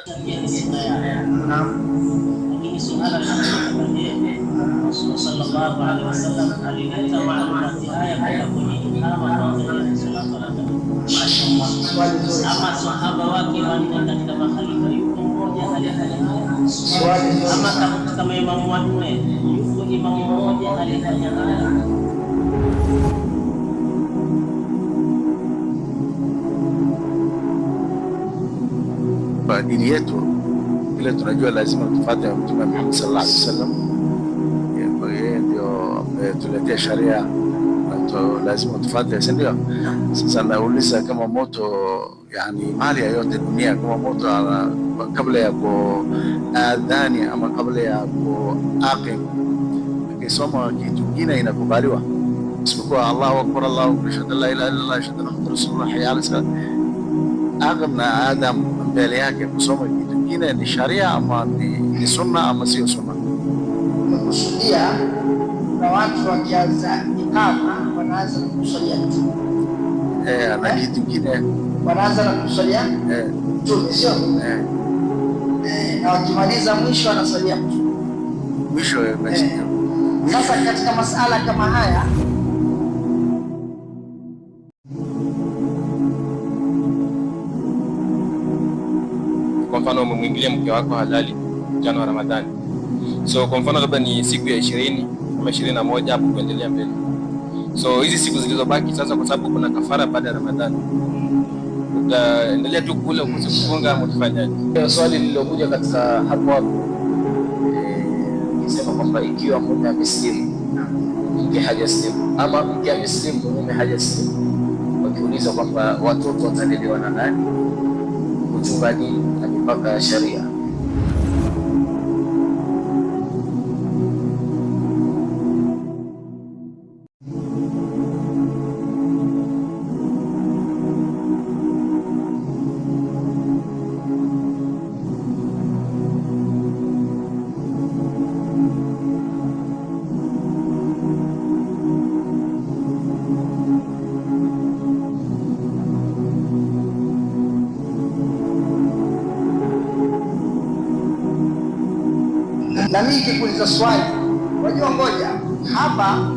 Lakini suala linalokuja, Rasul sallallahu alaihi wasallam alileta maalumati haya kwenda kwenye ihama kwa salatu ala ama sahaba wake wanne katika makhalifa, yuko mmoja aliyefanya haya, ama kama imamu wanne yuko imamu mmoja aliyefanya haya. Dini yetu ile tunajua lazima tufuate Mtume Muhammad sallallahu alaihi wasallam. Yeye ndio ametuletea sharia, lazima tufuate, si ndio? Sasa nauliza kama moto, yani mali yote dunia, kama moto kabla ya kuadhani ama kabla ya kuaqim akisoma kitu kingine inakubaliwa, isipokuwa Allahu akbar, Allahu akbar, ashhadu an la ilaha illallah, ashhadu anna muhammadan rasulullah, hayya ala salat. Agna Adam mbele yake kusoma kitu kingine ni sharia ama ni sunna ama sio sunna? Kusudia na watu wakianza ikama wanaanza kusalia tu, na kitu kingine wanaanza kusalia tu, sio? Na wakimaliza mwisho wanasalia tu mwisho. Sasa katika masala kama haya, kwa mfano umemwingilia mke wako halali mchana wa Ramadhani, so kwa mfano labda ni siku ya 20 ama 21 hapo kuendelea mbele, so hizi siku zilizobaki sasa, kwa sababu kuna kafara baada ya Ramadhani, utaendelea tu kula kufunga ama utafanyaje? Swali lililokuja katika hapo nisema kwamba ikiwa mume amesilimu mke hajasilimu, ama mke amesilimu mume hajasilimu, wakiuliza kwamba watoto watalelewa na nani, kuchunga dini na mipaka ya sharia. na mimi kuuliza swali, wajua, ngoja hapa,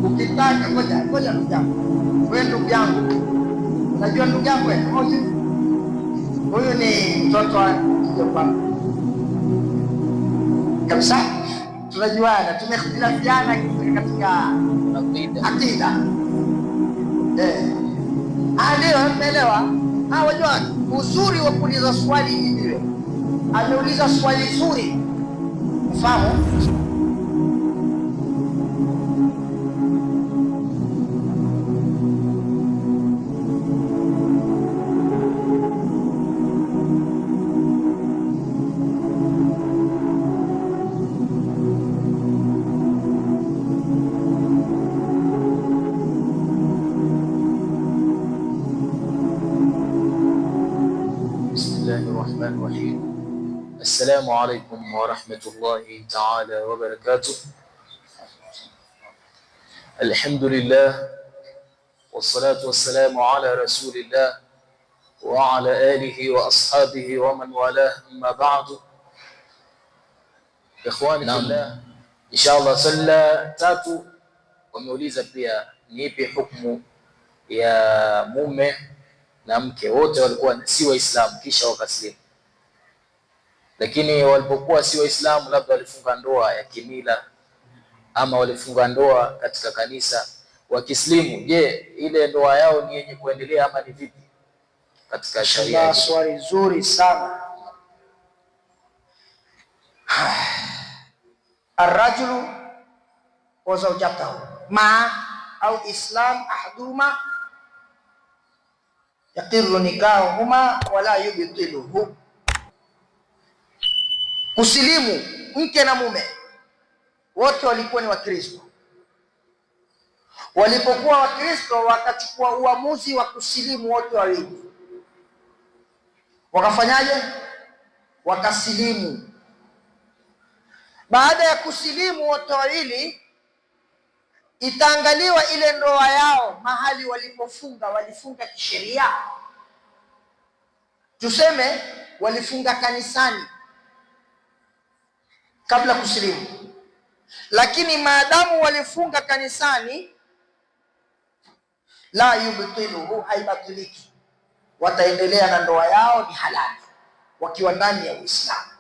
ukitaka ngoja ndugu yangu, wewe ndugu yangu, unajua ndugu yangu huyu ni mtoto wa mjomba kabisa, tunajuana, tumehitilafiana katika akida. Ndio, umeelewa? Wajua uzuri wa kuuliza swali hili, ameuliza swali zuri, fahamu. Bismillahirrahmanirrahim. Assalamu alaikum wa rahmatullahi ta'ala wa barakatuh. Alhamdulillah wassalatu wassalamu ala rasulillah wa ala alihi wa ashabihi wa man walah, amma ba'du. Ikhwani fillah, inshallah sala tatu wameuliza pia ni ipi hukumu ya mume na mke, wote walikuwa si Waislamu kisha wakasilimu, lakini walipokuwa si Waislamu, labda walifunga ndoa ya kimila ama walifunga ndoa katika kanisa, wakislimu, je, ile ndoa yao ni yenye kuendelea ama ni vipi katika sharia? Swali zuri sana. Arrajulu wa zawjatahu ma au islam ahduma yaqiru nikahuhuma wala yubtiluhu. Kusilimu mke na mume wote walikuwa ni Wakristo. Walipokuwa Wakristo wakachukua uamuzi wa kusilimu wote wawili, wakafanyaje? Wakasilimu. Baada ya kusilimu wote wawili, itaangaliwa ile ndoa yao mahali walipofunga, walifunga kisheria. Tuseme walifunga kanisani kabla kusilimu, lakini maadamu walifunga kanisani, la yubtiluhu, haibatiliki, wataendelea na ndoa yao, ni halali wakiwa ndani ya Uislamu.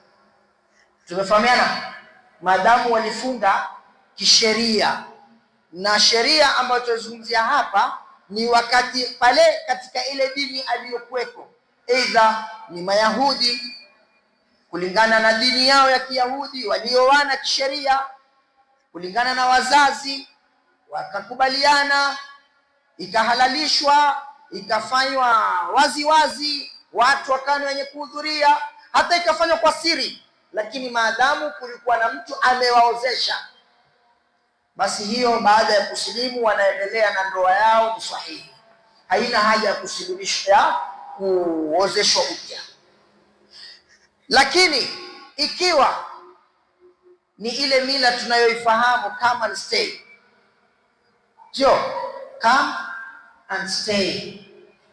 Tumefahamiana? Maadamu walifunga kisheria, na sheria ambayo tunazungumzia hapa ni wakati pale katika ile dini aliyokuweko, aidha ni Mayahudi, kulingana na dini yao ya Kiyahudi walioana kisheria, kulingana na wazazi wakakubaliana, ikahalalishwa, ikafanywa wazi wazi, watu wakani wenye kuhudhuria, hata ikafanywa kwa siri, lakini maadamu kulikuwa na mtu amewaozesha, basi hiyo baada ya kusilimu wanaendelea na ndoa yao, ni sahihi, haina haja ya kusilimishwa, kuozeshwa upya. Lakini ikiwa ni ile mila tunayoifahamu come and stay, sio come and stay,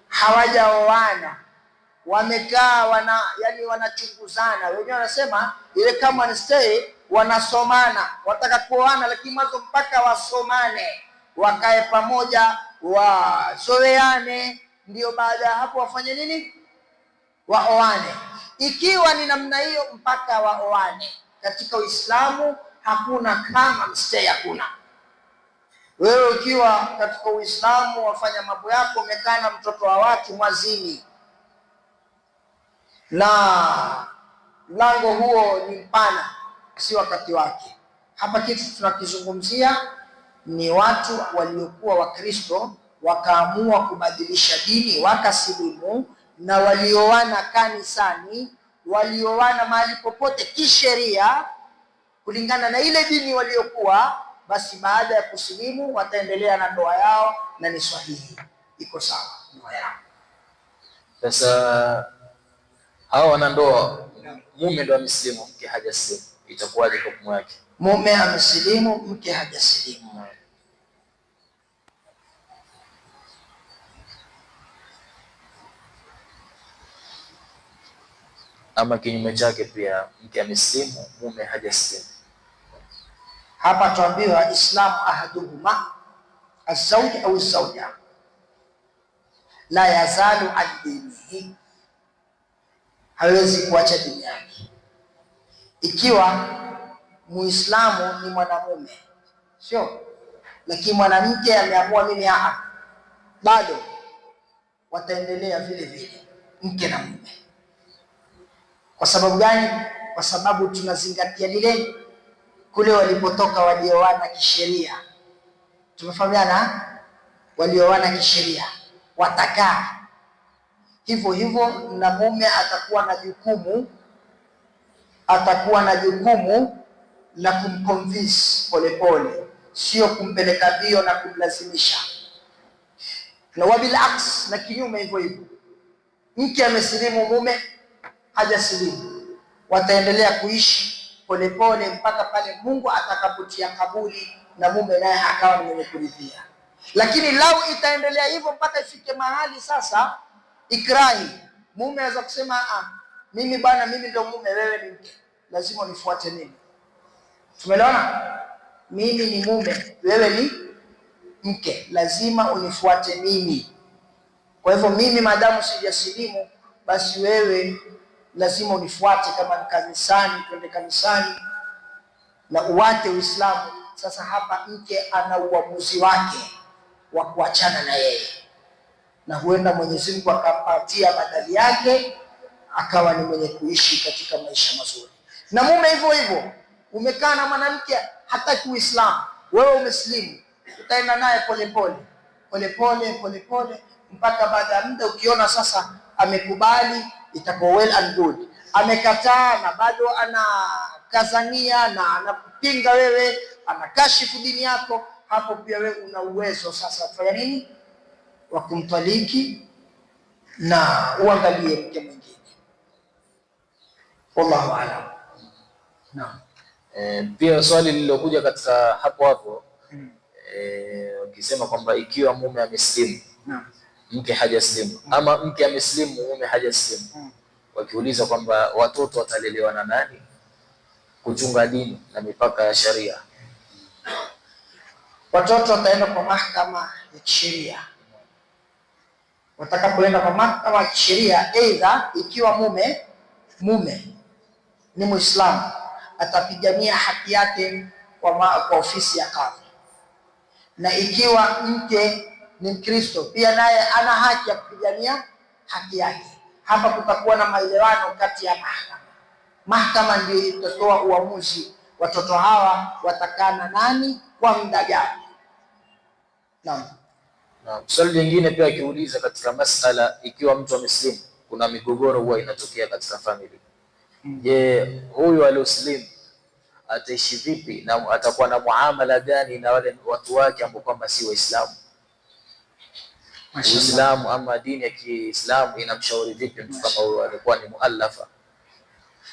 hawajaoana, wamekaa wanachunguzana, wenyewe wanasema ile come and stay, wanasomana, wataka kuoana, lakini mwanzo mpaka wasomane, wakae pamoja, wazoeane, ndio baada ya hapo wafanye nini? Waoane. Ikiwa ni namna hiyo mpaka waoane, katika Uislamu hakuna come and stay, hakuna. Wewe ukiwa katika Uislamu wafanya mambo yako, umekaa na mtoto wa watu mwazini, na mlango huo ni mpana, si wakati wake. Hapa kitu tunakizungumzia ni watu waliokuwa Wakristo wakaamua kubadilisha dini, wakasilimu, na walioana kanisani, walioana mahali popote kisheria kulingana na ile dini waliokuwa, basi baada ya kusilimu wataendelea na ndoa yao, na ni sahihi, iko sawa ndoa yao. Sasa hao wanandoa, mume ndo amesilimu, mke hajasilimu, itakuwaje hukumu yake? Mume amesilimu, mke hajasilimu. Ama kinyume chake pia, mke amesilimu, mume hajasilimu. Hapa tuambiwa islamu ahaduhuma, azauj au zauja, la yazalu an dinihi, hawezi kuacha dini yake. Ikiwa Muislamu ni mwanamume, sio, lakini mwanamke ameamua mimi bado, wataendelea vile vile mke na mume. Kwa sababu gani? Kwa sababu tunazingatia lile kule walipotoka walioana kisheria. Tumefahamiana? Walioana kisheria watakaa hivyo hivyo, na mume atakuwa na jukumu la kumconvince polepole, sio kumpeleka mbio na kumlazimisha. Na wabilaks, na kinyume hivyo hivyo, mke amesilimu, mume hajasilimu, wataendelea kuishi polepole mpaka pale Mungu atakapotia kabuli na mume naye akawa ni mwenye kuridhia. Lakini lau itaendelea hivyo mpaka ifike mahali sasa ikrahi, mume anaweza kusema mimi bwana, mimi ndio mume, wewe ni mke, lazima unifuate mimi. Tumeelewana? Mimi ni mume, wewe ni mke, lazima unifuate mimi. Kwa hivyo mimi maadamu sijasilimu, basi wewe lazima unifuate, kama ni kanisani twende kanisani, na uwate Uislamu. Sasa hapa mke ana uamuzi wake wa kuachana na yeye, na huenda Mwenyezi Mungu akampatia badali yake, akawa ni mwenye kuishi katika maisha mazuri. Na mume hivyo hivyo, umekaa na mwanamke hataki Uislamu, wewe umesilimu, utaenda naye polepole mpaka baada ya muda ukiona sasa amekubali, itakuwa well and good. Amekataa na bado anakazania na anakupinga wewe, anakashifu dini yako, hapo pia wewe una uwezo sasa kufanya nini? Wa kumtaliki na uangalie mke mwingine. Wallahu a'lam. Naam. Pia swali lililokuja katika hapo ukisema kwamba ikiwa mume amesilimu, mke hajasilimu, ama mke amesilimu, mume hajasilimu, wakiuliza kwamba watoto watalelewa na nani kuchunga dini na mipaka ya sharia. Watoto wataenda kwa mahakama ya kisheria. Watakapoenda kwa mahakama ya kisheria, aidha ikiwa mume ni Muislamu atapigania haki yake kwa ofisi ya kadhi, na ikiwa mke ni Mkristo pia naye ana haki ya kupigania haki yake. Hapa kutakuwa na maelewano kati ya mahakama. Mahakama ndio itatoa uamuzi watoto hawa watakaa na nani kwa muda gani. Naam. Swali lingine pia akiuliza katika masala, ikiwa mtu amesilimu, kuna migogoro huwa inatokea katika family. Je, huyu aliosilimu ataishi vipi na atakuwa na muamala gani na wale watu wake ambao kwamba si Waislamu? Uislamu ama dini ya Kiislamu inamshauri vipi mtu kama huyo alikuwa ni muallafa?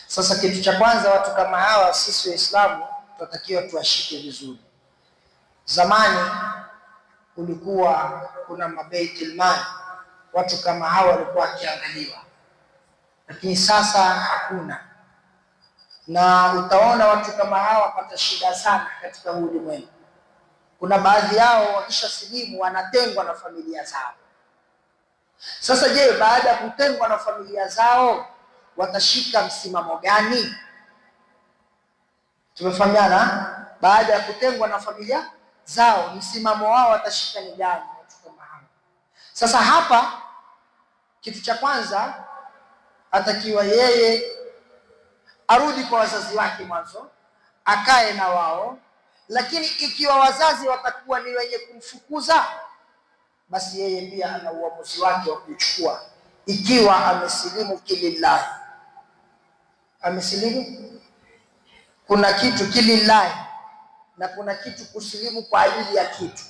Sasa kitu cha kwanza, watu kama hawa sisi Waislamu tunatakiwa tuwashike vizuri. Zamani kulikuwa kuna mabaitul mali, watu kama hawa walikuwa wakiangaliwa, lakini sasa hakuna. Na utaona watu kama hawa wapata shida sana katika huu ulimwengu. Kuna baadhi yao wakishasilimu wanatengwa na familia zao. Sasa je, baada ya kutengwa na familia zao watashika msimamo gani? Tumefahamiana? Baada ya kutengwa na familia zao, msimamo wao watashika ni gani watu kama hao? Sasa hapa kitu cha kwanza atakiwa yeye arudi kwa wazazi wake mwanzo, akae na wao. Lakini ikiwa wazazi watakuwa ni wenye kumfukuza, basi yeye pia ana uamuzi wake wa kuchukua. Ikiwa amesilimu kilillahi, amesilimu, kuna kitu kilillahi na kuna kitu kusilimu kwa ajili ya kitu.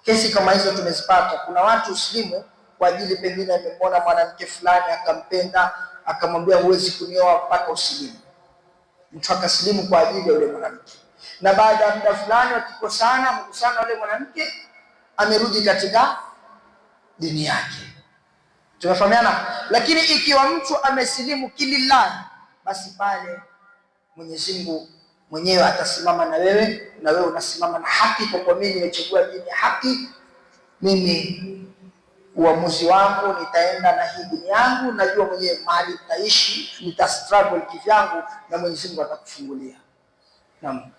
Kesi kama hizo tumezipata. Kuna watu usilimu kwa ajili pengine amemwona mwanamke fulani akampenda, akamwambia huwezi kunioa mpaka usilimu. Mtu akasilimu kwa ajili ya yule mwanamke, na baada ya muda fulani wakikosana yule mwanamke amerudi katika dini yake. Tumefahamiana? Lakini ikiwa mtu amesilimu kilillahi, basi pale Mwenyezi Mungu mwenyewe atasimama na wewe unasimama na haki, kwa kuwa mimi nimechagua dini ya haki. Mimi uamuzi wangu nitaenda na hii dini yangu, najua mwenyewe mahali nitaishi, nitastruggle kivyangu na Mwenyezi Mungu atakufungulia. Naam.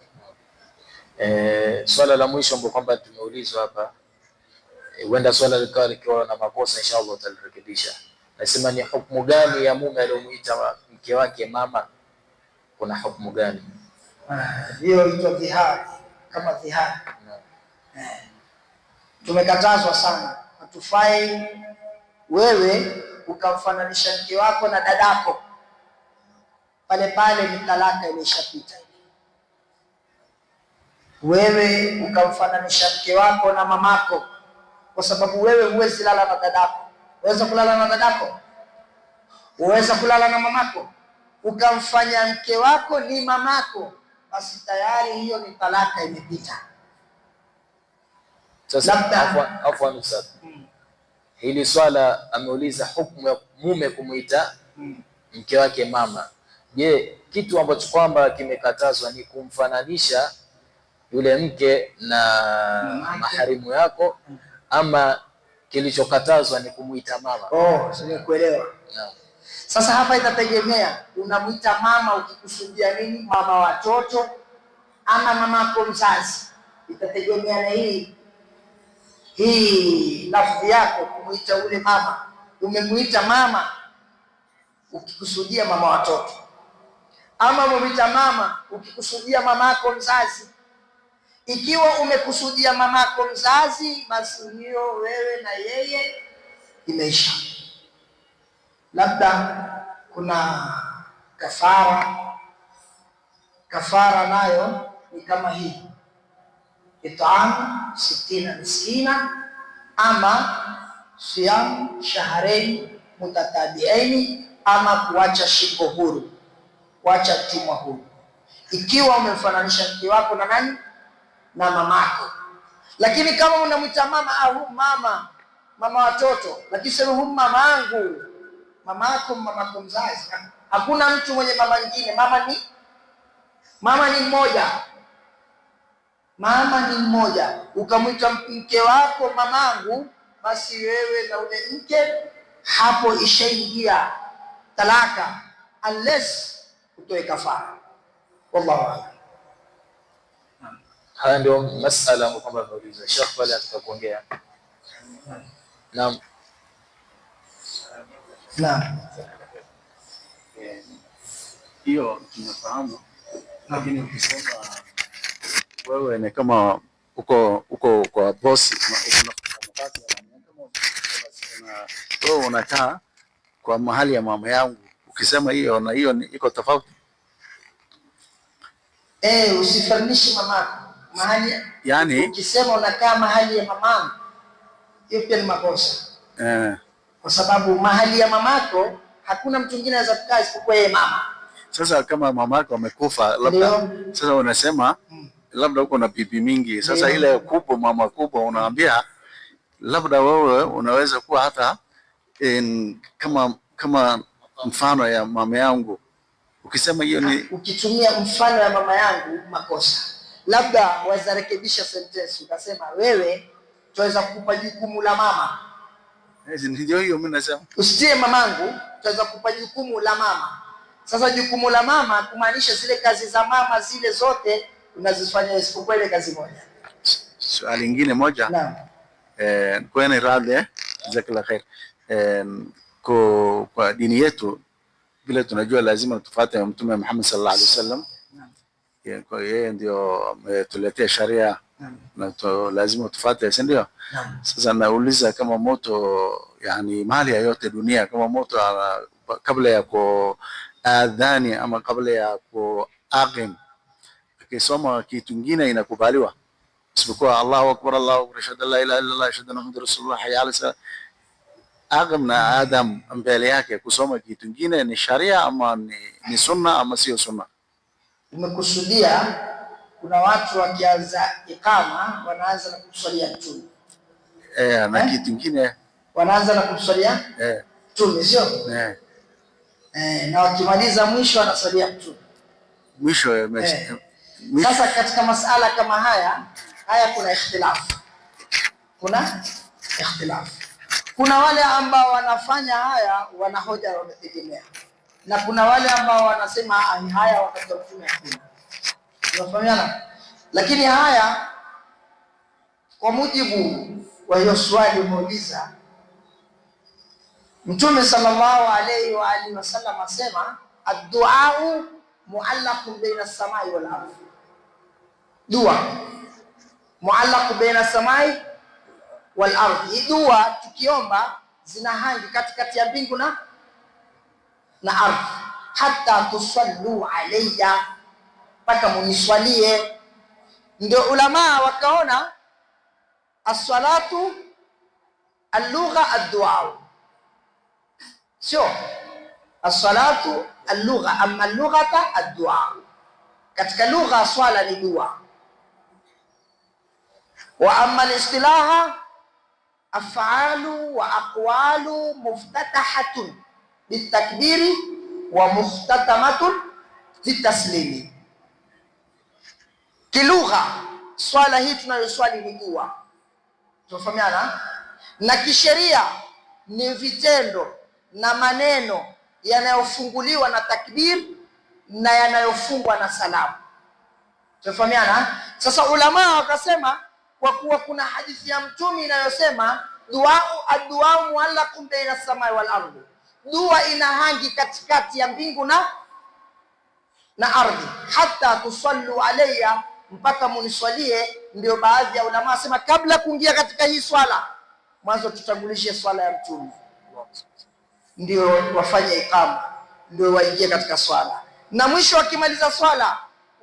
Swala la mwisho ambalo kwamba tumeulizwa hapa, huenda swala likawa likiwa na makosa, inshallah utalirekebisha. Nasema ni hukumu gani ya mume aliyomuita mke wake mama? Kuna hukumu gani? Hiyo ito dhihari, kama dhihari. Tumekatazwa sana. Hatufai wewe ukamfananisha mke wako na dadako, pale ni talaka imeshapita. Wewe ukamfananisha mke wako na mamako, kwa sababu wewe huwezi lala na dadako. Uweza kulala na dadako? Uweza kulala na mamako? Ukamfanya mke wako ni mamako, basi tayari hiyo ni talaka imepita. Sasa afwan ustaz, hili swala ameuliza hukumu ya mume kumuita mke wake mama. Je, kitu ambacho kwamba kimekatazwa ni kumfananisha yule mke na maharimu yako, ama kilichokatazwa ni kumuita mama? Nimekuelewa. Sasa hapa itategemea unamuita mama ukikusudia nini, mama watoto ama mamako mzazi. Itategemea na hii lafzi yako kumuita ule mama. Umemuita mama ukikusudia mama watoto, ama umemuita mama ukikusudia mamako mzazi. Ikiwa umekusudia mamako mzazi, basi hiyo wewe na yeye imeisha. Labda kuna kafara nayo ni kama hii: it'am 60 miskina, ama siyam shahrain mutatabi'ain, ama kuacha shingo huru, kuacha mtumwa huru. Ikiwa umemfananisha mke wako na nani? Na mamako. Lakini kama unamwita mama au mama watoto, lakini sema huyu mamangu, mamako mzazi. Hakuna mtu mwenye mama nyingine. Mama ni mmoja. Ukamwita mke wako mamangu, basi wewe na ule mke hapo ishaingia talaka, unless utoe kafara. Wallahu a'lam. Haya ndio masala ambayo kwamba tunauliza Sheikh pale ataka kuongea. Naam. Hiyo tunafahamu, lakini ukisema wewe ni kama uko kwa bosi, wewe unakaa kwa mahali ya mama yangu, ukisema hiyo na hiyo iko tofauti. Usifananishe mamako mahali, yani ukisema unakaa mahali ya mamangu, hiyo pia ni makosa. Kwa sababu mahali ya mamako hakuna mtu mwingine anaweza kukaa isipokuwa yeye mama. Sasa kama mamako amekufa, labda sasa unasema labda uko na bibi mingi, sasa ile kubwa, mama kubwa, unaambia labda wewe unaweza kuwa hata kama mfano ya mama yangu. Ukisema hiyo ni ukitumia mfano ya mama yangu makosa. Labda wazarekebisha sentence ukasema wewe tuweza kukupa jukumu la mama. Ndio hiyo mimi nasema. Usitie mamangu, tuweza kukupa jukumu la mama. Sasa jukumu la mama kumaanisha zile kazi za mama zile zote unazifanya isipokuwa ile kazi moja. Swali lingine moja. Naam. Kwani radhi jazakallahu khair. Kwa dini yetu vile tunajua lazima tufuate Mtume Muhammad sallallahu alaihi wasallam. Kwa yeye ndio ametuletea sharia na lazima tufuate, si ndio? Sasa nauliza kama moto, yani mali yote dunia, kama moto kabla ya kuadhani ama kabla ya kuaqim akisoma kitu kingine inakubaliwa, isipokuwa Allahu akbar, Allahu akbar, ashhadu an la ilaha illa Allah, ashhadu anna Muhammadar rasulullah, hayya ala salat. Agam na Adam mbele yake kusoma kitu kingine ni sharia ama ni sunna ama sio sunna? Umekusudia kuna watu wakianza ikama wanaanza na kumswalia Mtume. Na kitu kingine wanaanza na kumswalia Mtume, sio? Na wakimaliza mwisho wanaswalia Mtume. Mwisho. Sasa katika masala kama haya kuna ikhtilafu. Kuna wale ambao wanafanya haya wana hoja wametegemea, na kuna wale ambao wanasema haya wakati wa Mtume hakuna. Tunafahamiana? Lakini haya kwa mujibu wa hiyo swali umeuliza, Mtume sallallahu alayhi wa alihi wasallam asema ad-du'a mu'allaqun baina as-samai wal ardh. Dua mu'allaqun baina as-samai wal ardh. Dua tukiomba zinahangi katikati ya mbingu na ardhi. Hatta tusallu alayya, mpaka muniswalie. Ndio ulama wakaona as-salatu al-lugha ad-du'a, sio as-salatu al-lugha, amma al-lughata ad-du'a. Katika lugha swala ni dua, wa amma al-istilaha af'alu wa aqwalu muftatahatun bitakbiri wa muftatamatun bitaslimi. Kilugha swala hii tunayoswali ni dua, tunafahamiana. Na kisheria ni vitendo na maneno yanayofunguliwa na takbir na yanayofungwa na salamu, tunafahamiana. Sasa ulama wakasema kwa kuwa kuna hadithi ya Mtume inayosema ad-du'a mu'allaqun baina as-samai wal ardh, dua inahangi katikati ya mbingu na ardhi. Hatta tusallu alayya, mpaka muniswalie. Ndio baadhi ya ulama wasema kabla kuingia katika hii swala mwanzo tutangulishe swala ya Mtume, ndio wafanye ikama, ndio waingie katika swala, na mwisho wakimaliza swala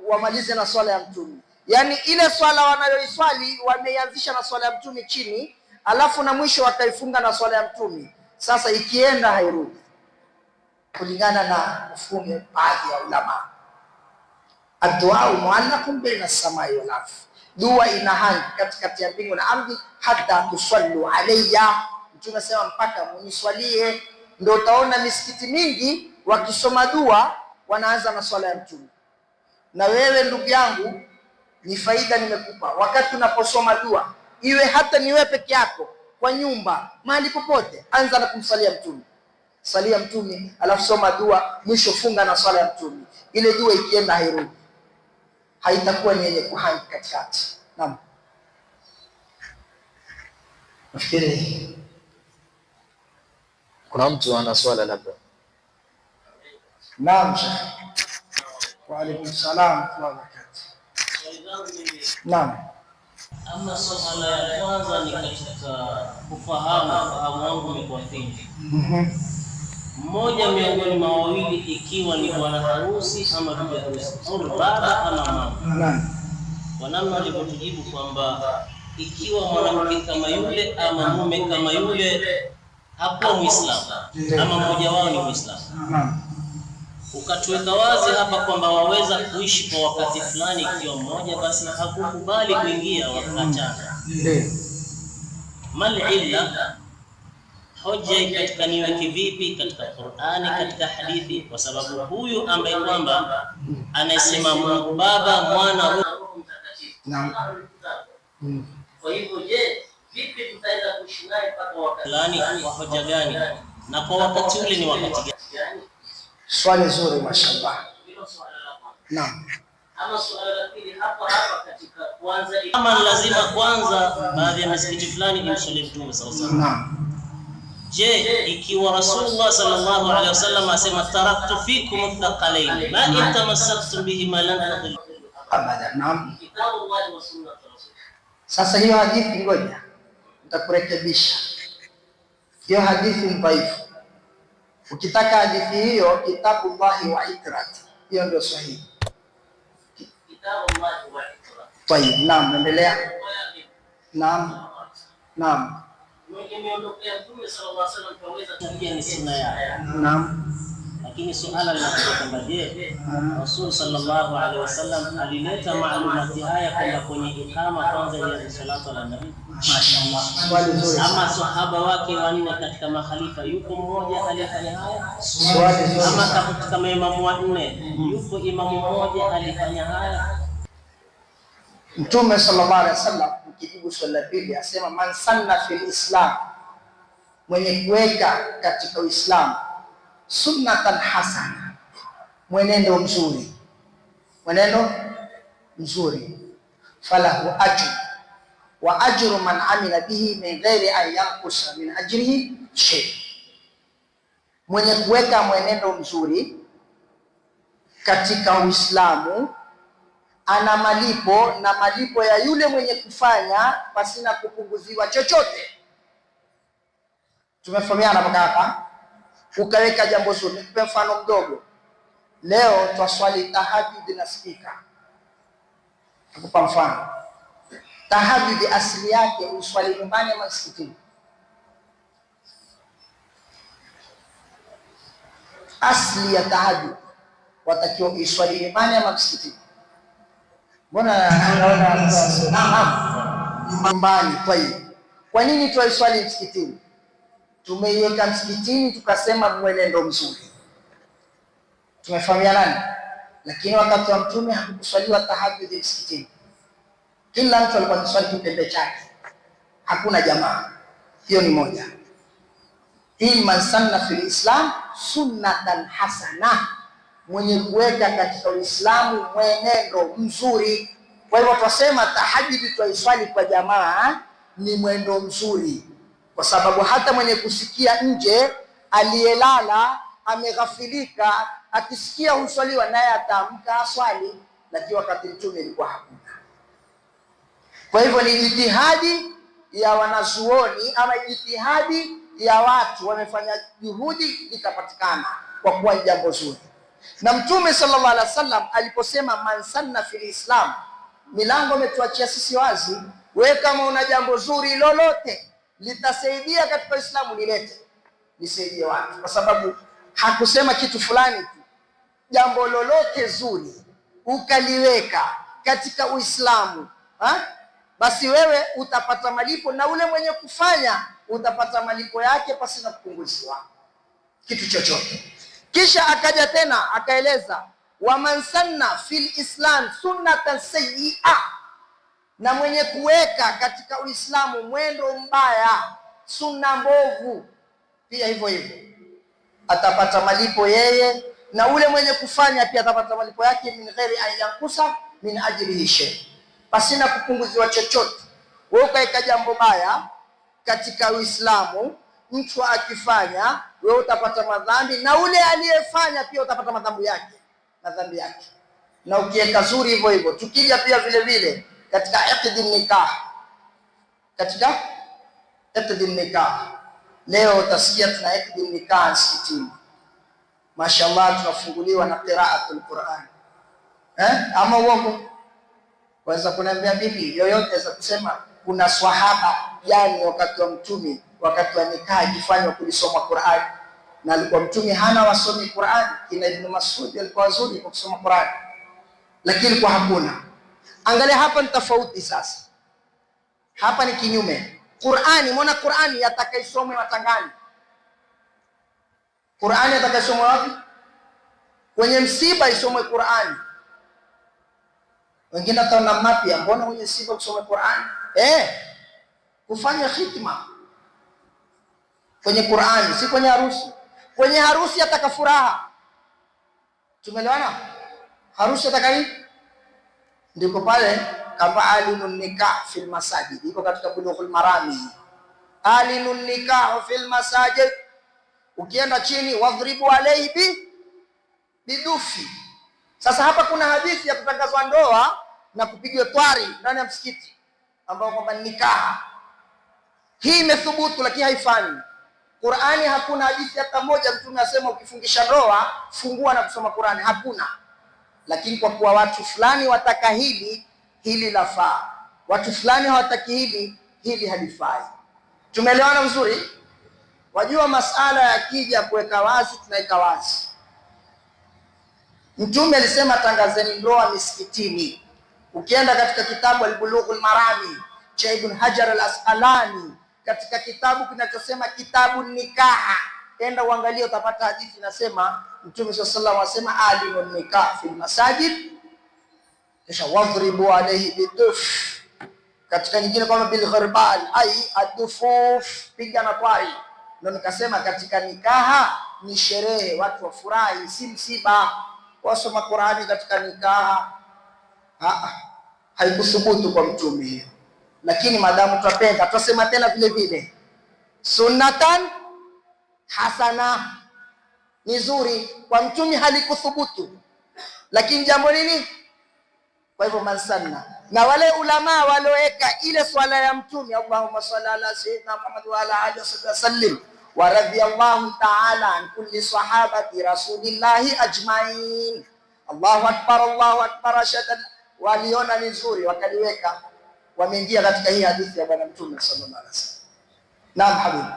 wamalize na swala ya Mtume. Yani ile swala wanayoiswali wameianzisha na swala ya Mtume chini, alafu na mwisho wataifunga na swala ya Mtume. Sasa ikienda hairudi, kulingana na mfumo baadhi ya ulama. Ad-du'a mu'allaqun baina as-samai wal ardh, dua inahangi katikati ya mbingu na ardhi. Hatta tusallu alayya, Mtume sema mpaka muniswalie. ndio utaona misikiti mingi wakisoma dua wanaanza na swala ya Mtume. Na wewe ndugu yangu, ni faida nimekupa, wakati unaposoma dua, iwe hata ni wewe peke yako kwa nyumba, mahali popote, anza na kumsalia Mtume. Salia Mtume, alafu soma dua, mwisho funga na swala ya Mtume. Ile dua ikienda hairudi, haitakuwa ni yenye kuhangi katikati. Naam, nafikiri kuna mtu ana swala labda. Naam, wa alaykum salaam wa barakatuh. Naam, Ama swala ya kwanza ni katika ufahamu wangu umekuwa fingi. Mmoja miongoni mwa wawili, ikiwa ni bwana harusi ama bibi harusi, au baba ama mama. naam, Kwa namna alivyotujibu kwamba ikiwa mwanamke kama yule ama mume kama yule hakuwa Muislamu ama mmoja wao ni Muislamu, naam, ukatuweka wazi hapa kwamba waweza kuishi kwa wakati fulani ikiwa mmoja, basi hakukubali kuingia wakachana. Mal illa, hoja katika niweke vipi katika Qur'ani, katika hadithi? Kwa sababu huyu ambaye kwamba anasema Mungu Baba, Mwana, Roho Mtakatifu. naam. Kwa hivyo je, vipi tutaenda kuishi naye mpaka wakati fulani? Kwa hoja gani? Na kwa wakati ule ni wakati gani? Swali zuri, mashallah. Hilo swala la kwanza. Naam, Ama swala la pili, hapa katika kwanza, kama lazima kwanza baadhi ya misikiti fulani imswalie Mtume sallallahu alaihi wasallam. naam, Je, ikiwa Rasulullah sallallahu alaihi wasallam asema taraktu fikum thaqalain ma in tamassaktum bihima lan tadillu abada. Naam. kitabullahi wa sunnat rasul. Sasa hiyo hadithi, ngoja nitakurekebisha. Hiyo hadithi ni dhaifu. Ukitaka hadithi hiyo, kitabullahi wa ikrati, hiyo ndio sahihi. Kitabullahi wa ikrati. Tayib, naam, endelea. Naam, naam, Imeondokea Mtume sallallahu alaihi wasallam, tunaweza kufikia ni sunna yake. naam. Lakini suala linakuwa kwamba je, Rasul sallallahu alaihi wasallam alileta maalumati haya kwamba kwenye ikama kwanza ni salatu ala nabii? Mashaallah, swali zuri. Ama sahaba wake wanne katika makhalifa, yuko mmoja aliyefanya haya? Swali zuri. Ama katika imamu wanne, yuko imamu mmoja alifanya haya? Mtume sallallahu alaihi wasallam, ukijibu swali la pili, asema man sanna fil islam, mwenye kuweka katika Uislamu sunnatan hasana, mwenendo mzuri, mwenendo mzuri, falahu ajru wa ajru man amila bihi min ghairi an yanqusa min ajrihi shay. Mwenye kuweka mwenendo mzuri katika Uislamu ana malipo, na malipo ya yule mwenye kufanya pasina kupunguziwa chochote. Tumefahamiana mpaka hapa? Ukaweka jambo zuri. Nikupe mfano mdogo. Leo twaswali tahajjud na spika. Nakupa mfano. Tahajjud asili yake uswali nyumbani ama msikitini? Asili ya tahajjud watakiwa iswali nyumbani ama msikitini? Mbona naona nyumbani? Kwa nini tuiswali msikitini? Tumeiweka msikitini tukasema mwenendo mzuri. Tumefahamiana? Lakini wakati wa Mtume hakukuswaliwa tahajjud msikitini. Kila mtu alikuwa akiswali kipembe chake, hakuna jamaa. Hiyo ni moja. Hii man sanna fil islam sunnatan hasana, mwenye kuweka katika Uislamu mwenendo mzuri. Kwa hivyo twasema tahajjud twaiswali kwa jamaa ni mwendo mzuri, kwa sababu hata mwenye kusikia nje, aliyelala ameghafilika, akisikia huswaliwa naye ataamka aswali, lakini wakati Mtume ilikuwa hakuna. Kwa hivyo ni jitihadi ya wanazuoni ama jitihadi ya watu, wamefanya juhudi likapatikana, kwa kuwa ni jambo zuri. Na Mtume sallallahu alaihi wasallam aliposema man sanna fil islam, milango ametuachia sisi wazi. Wewe kama una jambo zuri lolote litasaidia katika Uislamu, nilete, nisaidie watu, kwa sababu hakusema kitu fulani tu. Jambo lolote zuri ukaliweka katika Uislamu, basi wewe utapata malipo, na ule mwenye kufanya utapata malipo yake pasi na kupunguziwa. kitu chochote. Kisha akaja tena akaeleza, waman sanna fil islam sunnatan sayyi'a, na mwenye kuweka katika Uislamu mwendo mbaya, sunna mbovu, pia hivyo hivyo atapata malipo yeye, na ule mwenye kufanya pia atapata malipo yake, min ghairi an yankusa min ajrihi shay, pasina kupunguziwa chochote. Wewe ukaweka jambo baya katika Uislamu, mtu akifanya, wewe utapata madhambi, na ule aliyefanya pia utapata madhambi yake. Na ukiweka zuri hivyo hivyo. Tukija pia vile vile katika iqdi nikah, leo utasikia tuna iqdi nikah msikitini, mashallah, tunafunguliwa na qiraatul Qur'an. Ama uongo? Waweza kuniambia bibi yoyote aweza kusema kuna swahaba yani wakati wa Mtume, wakati wa nikah ikifanywa kulisoma Qur'an, na alikuwa Mtume hana wasomi Qur'an? Kina Ibn Mas'ud alikuwa wazuri kwa kusoma Qur'an, lakini kwa hakuna. Angalia hapa ni tofauti sasa. Hapa ni kinyume. Qur'ani, mbona Qur'ani yatakaisomwe matangani? Qur'ani yatakaisomwe wapi? Kwenye msiba isomwe Qur'ani. Wengine hata mapya, mbona kwenye msiba kusoma Qur'ani? Kufanya khitma kwenye Qur'ani, si kwenye harusi. Kwenye harusi ataka furaha. Tumeelewana? Harusi ataka nini? Ndiko pale kama alinun nikah fil masajid, iko katika Bulughul Marami. Alinun nikah fil masajid, ukienda chini wadhribu alayhi bidufi. Sasa hapa kuna hadithi ya kutangazwa ndoa na kupigwa twari ndani ya msikiti, ambao kwamba nikah hii imethubutu, lakini haifanyi. Qur'ani hakuna hadithi hata moja Mtume asema ukifungisha ndoa fungua na kusoma Qur'ani, hakuna. Lakini kwa kuwa watu fulani wataka hili lafaa, watu fulani hawataki hili halifai. Tumeelewana vizuri? Wajua masala yakija kuweka wazi, tunaweka wazi. Mtume alisema tangazeni ndoa misikitini. Ukienda katika kitabu Al-Bulughul Marami cha Ibn Hajar Al-Asqalani, katika kitabu kinachosema kitabu nikaha, enda uangalie, utapata hadithi inasema Mtume sallallahu alaihi wasallam alimun nikah fil masajid, kisha wadhribu alayhi biduf. Katika nyingine kama bil gharbal ai adufuf, piga na twari. Ndio nikasema katika nikaha ni sherehe, watu wafurahi, si msiba. Wasoma Qur'ani katika nikaha haikuthubutu kwa Mtume hiyo. Lakini madamu twapenda, twasema tena vile vile sunnatan hasana, ni zuri kwa Mtume, halikuthubutu. Lakini jambo nini? Kwa hivyo mansanna, na wale ulama waloweka ile swala ya Mtume, Allahumma salli ala sayyidina Muhammad wa ala alihi wasallam, wa radiyallahu ta'ala an kulli sahabati rasulillahi ajmain. Allahu akbar ashhadu, waliona ni nzuri wakaliweka, wameingia katika hii hadithi ya bwana Mtume sallallahu alaihi wasallam. Naam habibi,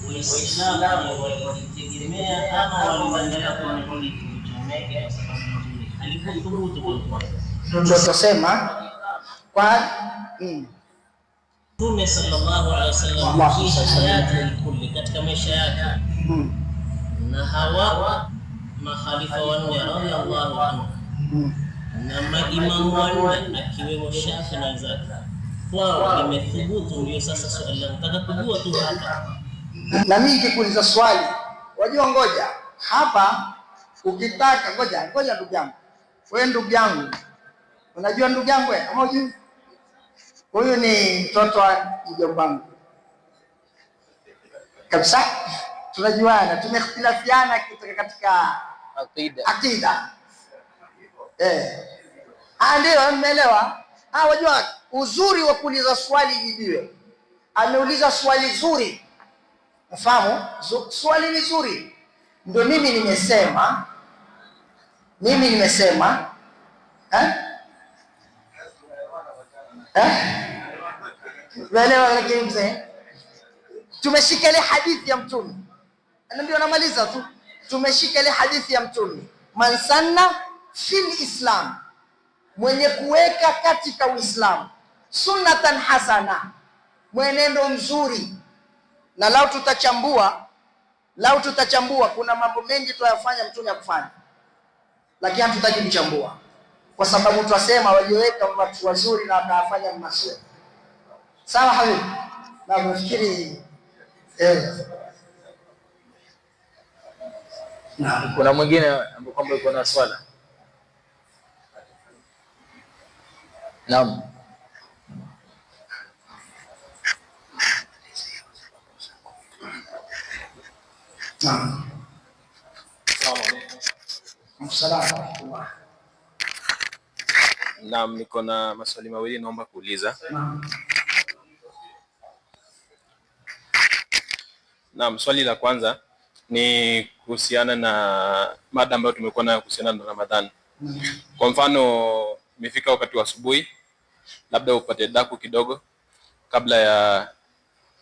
Waislamu walitegemea ama waliendelea kuchomeka kwa sababu alikuthubutu tunachosema kwa Mtume sallallahu alaihi wasallam kulli katika maisha yake, na hawa makhalifa wanne radhiyallahu anhu na maimamu wanne akiwemo Shafi na wenzake, kwao limethubutu. Ndio sasa swali la nataka kujua tu hapa, na mimi nikikuuliza swali, wajua, ngoja hapa, ukitaka ngoja ndugu yangu, wewe ndugu yangu, unajua ndugu yangu wewe ama hujui? Huyu ni mtoto wa mjomba wangu kabisa, tunajuana, tumeikhtilafiana katika akida. Ndio mmeelewa? Wajua uzuri wa kuuliza swali jibiwe. Ameuliza swali zuri, mfahamu, swali ni zuri. Ndio mimi nimesema Welewa, lakini mzee, tumeshika ile hadithi ya Mtume, ndio namaliza tu. Tumeshika ile hadithi ya Mtume, man sanna fil islam, mwenye kuweka katika Uislamu sunnatan hasana, mwenendo mzuri. Na lau tutachambua kuna mambo mengi tuyafanya mtume akufanya, lakini hatutaki kuchambua kwa sababu twasema walioweka watu wazuri na wakafanya mazuri. Sawa habibi? Na nafikiri na kuna mwingine ambaye yuko na swala. Naam. Naam, niko na maswali mawili naomba kuuliza. Naam, swali la kwanza ni kuhusiana na mada ambayo tumekuwa nayo kuhusiana na Ramadhani. Kwa mfano, imefika wakati wa asubuhi, labda upate daku kidogo kabla ya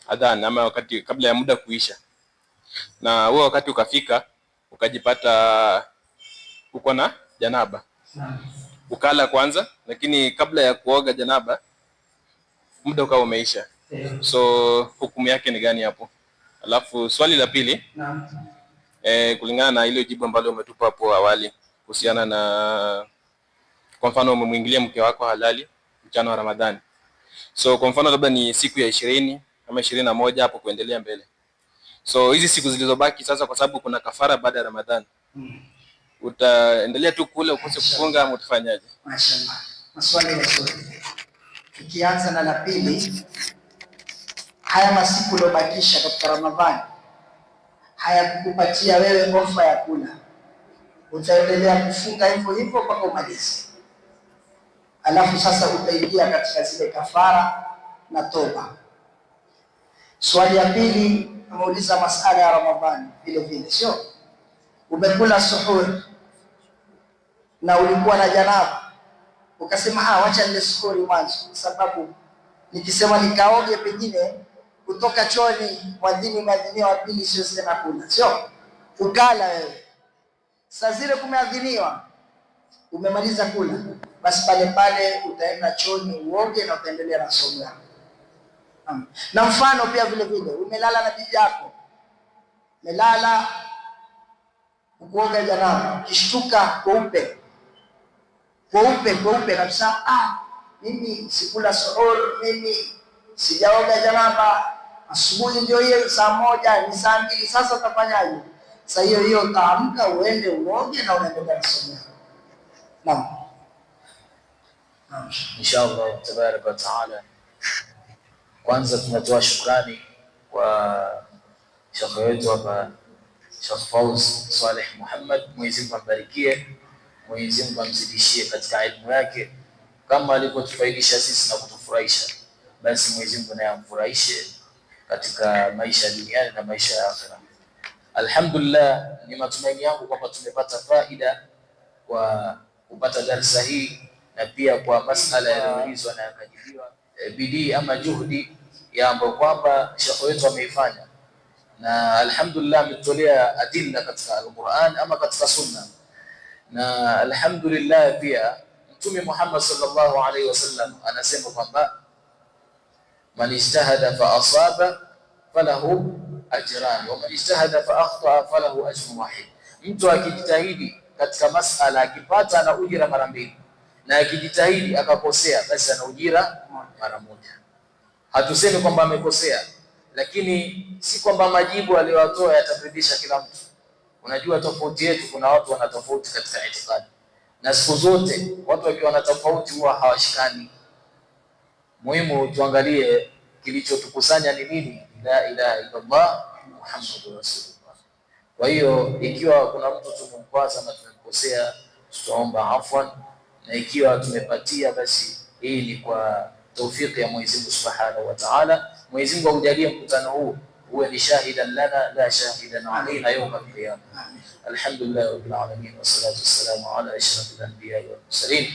adhan ama kabla ya muda kuisha. Na huo wakati ukafika ukajipata uko na janaba. Ukala kwanza, lakini kabla ya kuoga janaba muda ukawa umeisha. So hukumu yake ni gani hapo? Alafu swali la pili, kulingana na ile jibu ambalo umetupa hapo awali kuhusiana na kwa mfano umemwingilia mke wako halali mchana wa Ramadhani. So kwa mfano labda ni siku ya 20 ama 21 hapo kuendelea mbele. So hizi siku zilizobaki sasa, kwa sababu kuna kafara baada ya Ramadhani, utaendelea tu kule ukose kufunga ama utafanyaje? Mashaallah. Maswali mazuri. Tukianza na la pili, haya masiku lobakisha katika Ramadhani hayakukupatia wewe ofa ya kula, utaendelea kufunga hivyo hivyo mpaka umalize. Alafu sasa utaingia katika zile kafara na toba. Swali ya pili, ameuliza masala ya Ramadhani vile vile, sio? Umekula suhuri na ulikuwa na janaba, ukasema wacha nile suhuri mwanzo, sababu nikisema nikaoge pengine kutoka choni mwadhini wa pili sio tena kula, sio? Ukala wewe, saa zile kumeadhiniwa, umemaliza kula, basi pale pale utaenda choni uoge na utaendelea na somo yako. Na mfano pia vile vile, umelala na bibi yako, umelala ukuoga janaba, kishtuka kweupe kabisa, mimi sikula suhur, mimi sijaoga janaba, asubuhi ndio hiyo saa 1 ni saa 2, sasa utafanyaje? Sasa hiyo utaamka uende uoge na unaendelea na somo yako. Naam. Inshallah tabaraka wa taala. Kwanza tunatoa shukrani kwa shekhe wetu hapa, Sheikh Fawz Saleh Muhammad, Mwenyezi Mungu ambarikie, Mwenyezi Mungu amzidishie katika elimu yake, kama alivyotufaidisha sisi na kutufurahisha, basi Mwenyezi Mungu naye amfurahishe katika maisha duniani na maisha ya akhera. Alhamdulillah, ni matumaini yangu kwamba tumepata faida kwa kupata darasa hii, na pia kwa masala yaliyoulizwa na yakajibiwa, bidii ama juhudi ya ambayo kwamba shekhe wetu ameifanya, na alhamdulillah ametolea adilla katika Al-Qur'an ama katika Sunna. Na alhamdulillah pia Mtume Muhammad sallallahu alaihi wasallam anasema kwamba man ijtahada fa asaba falahu ajran wa man ijtahada fa akhta falahu ajrun wahid. Mtu akijitahidi katika masala akipata ana ujira mara mbili, na akijitahidi akakosea basi ana ujira mara moja. Hatusemi kwamba amekosea, lakini si kwamba majibu aliyotoa yataridhisha kila mtu. Unajua tofauti yetu, kuna watu wana tofauti katika itikadi, na siku zote watu wakiwa na tofauti huwa hawashikani. Muhimu tuangalie kilichotukusanya ni nini, la ilaha illallah Muhammadur Rasulullah. Kwa hiyo ikiwa kuna mtu tumemkwaza na tumemkosea, tutaomba afwan, na ikiwa tumepatia basi hii ni kwa taufiki ya Mwenyezi Mungu Subhanahu wa Ta'ala. Mwenyezi Mungu aujalie mkutano huu uwe ni shahidan lana la shahidan alaina yawm al-qiyamah. Alhamdulillah rabbil alamin, wassalatu wassalamu ala ashrafil anbiya wal mursalin.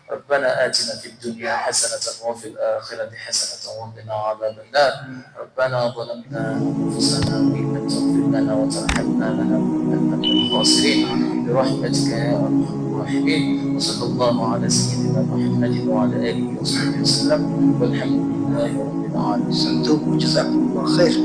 ربنا آتنا في الدنيا حسنة وفي الآخرة حسنة وقنا عذاب النار. ربنا ظلمنا أنفسنا وإن لم تغفر لنا وترحمنا لنكونن من الخاسرين برحمتك يا أرحم الراحمين. وصلى الله على سيدنا محمد وعلى آله وصحبه وسلم، والحمد لله رب العالمين. Sanduku, jazakumullah khair.